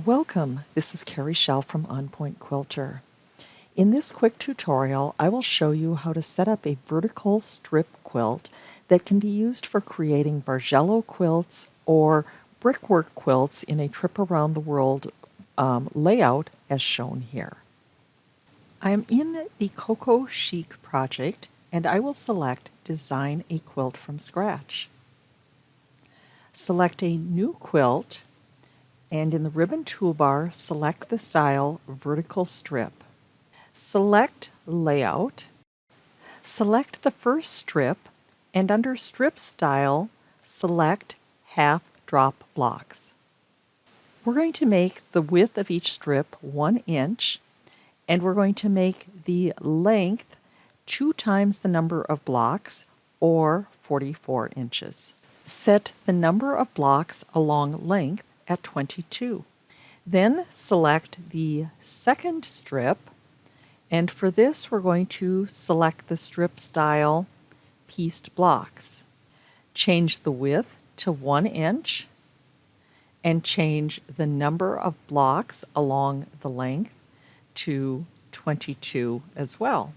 Welcome, this is Carrie Schell from On Point Quilter. In this quick tutorial, I will show you how to set up a vertical strip quilt that can be used for creating bargello quilts or brickwork quilts in a trip around the world layout as shown here. I am in the Coco Chic project and I will select Design a Quilt from Scratch. Select a new quilt and in the ribbon toolbar, select the style Vertical Strip. Select Layout. Select the first strip, and under Strip Style, select Half Drop Blocks. We're going to make the width of each strip 1 inch, and we're going to make the length 2 times the number of blocks, or 44 inches. Set the number of blocks along length at 22. Then select the second strip, and for this we're going to select the strip style pieced blocks. Change the width to 1 inch and change the number of blocks along the length to 22 as well.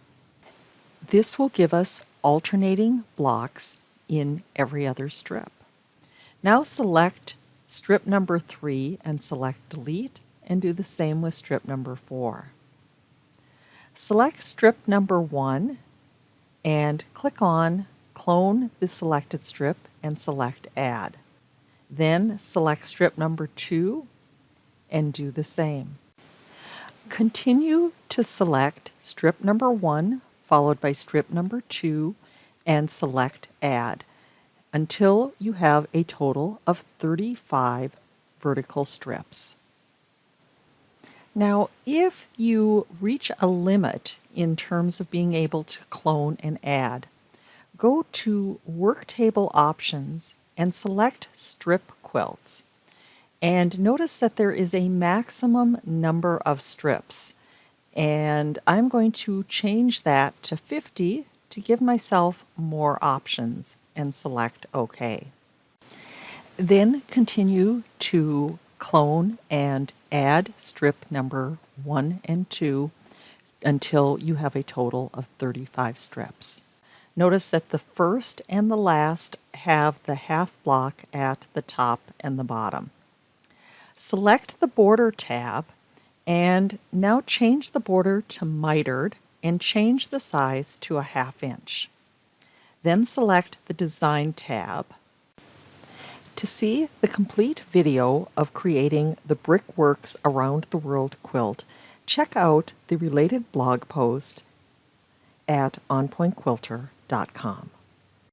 This will give us alternating blocks in every other strip. Now select strip number 3 and select Delete, and do the same with strip number 4. Select strip number 1 and click on Clone the selected strip and select Add. Then select strip number 2 and do the same. Continue to select strip number 1 followed by strip number 2 and select Add until you have a total of 35 vertical strips. Now, if you reach a limit in terms of being able to clone and add, go to Work Table Options and select Strip Quilts. And notice that there is a maximum number of strips. And I'm going to change that to 50 to give myself more options, and select OK. Then continue to clone and add strip number 1 and 2 until you have a total of 35 strips. Notice that the first and the last have the half block at the top and the bottom. Select the Border tab and now change the border to mitered and change the size to a 1/2 inch. Then select the Design tab. To see the complete video of creating the Brickworks Around the World quilt, check out the related blog post at onpointquilter.com.